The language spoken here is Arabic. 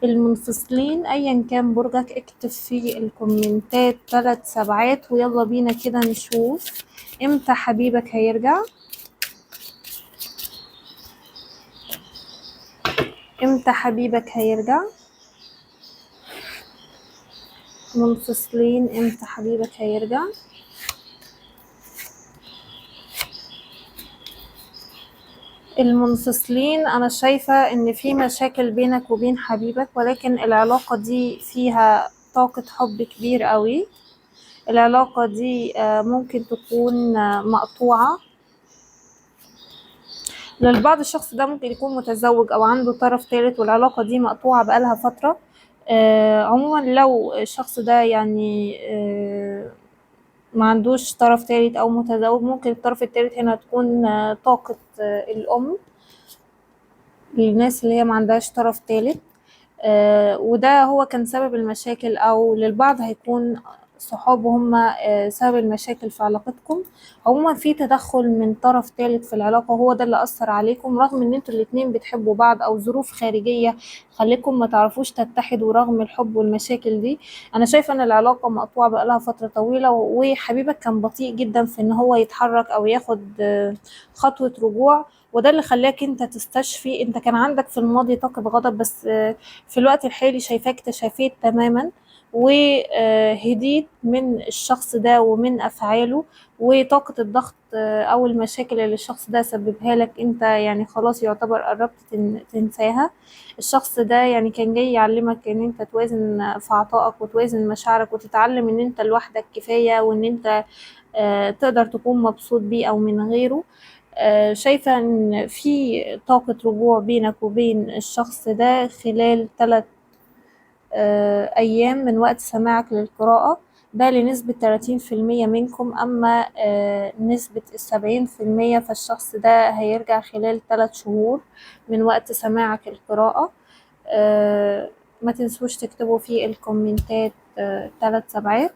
المنفصلين ايا كان برجك اكتب في الكومنتات 3 سبعات، ويلا بينا كده نشوف امتى حبيبك هيرجع. امتى حبيبك هيرجع؟ منفصلين، امتى حبيبك هيرجع؟ المنفصلين، انا شايفة ان في مشاكل بينك وبين حبيبك، ولكن العلاقة دي فيها طاقة حب كبير قوي. العلاقة دي ممكن تكون مقطوعة. للبعض الشخص ده ممكن يكون متزوج او عنده طرف ثالث والعلاقة دي مقطوعة بقالها فترة. عموما لو الشخص ده يعني ما عندوش طرف ثالث او متزوج، ممكن الطرف الثالث هنا تكون طاقة الام، للناس اللي هي ما عندهاش طرف ثالث. وده هو كان سبب المشاكل، او للبعض هيكون صحابه هم سبب المشاكل في علاقتكم. عموما في تدخل من طرف ثالث في العلاقة، هو ده اللي أثر عليكم، رغم ان انتوا الاتنين بتحبوا بعض او ظروف خارجية خليكم ما تعرفوش تتحدوا رغم الحب والمشاكل دي. انا شايفة ان العلاقة مقطوعة بقالها فترة طويلة، وحبيبك كان بطيء جدا في ان هو يتحرك او ياخد خطوة رجوع، وده اللي خلاك انت تستشفي. انت كان عندك في الماضي طاقة غضب، بس في الوقت الحالي شايفاك تشافيت تماما، وهديت من الشخص ده ومن أفعاله، وطاقة الضغط أو المشاكل اللي الشخص ده سببها لك انت يعني خلاص يعتبر قربت تنساها. الشخص ده يعني كان جاي يعلمك ان انت توازن في عطائك وتوازن مشاعرك، وتتعلم ان انت لوحدك كفاية، وان انت تقدر تكون مبسوط بيه او من غيره. شايفة ان في طاقة رجوع بينك وبين الشخص ده خلال 3 أيام من وقت سماعك للقراءة، ده لنسبة 30% منكم. أما نسبة ال70% فالشخص ده هيرجع خلال 3 شهور من وقت سماعك القراءة. ما تنسوش تكتبوا في الكومنتات 3 سبعات.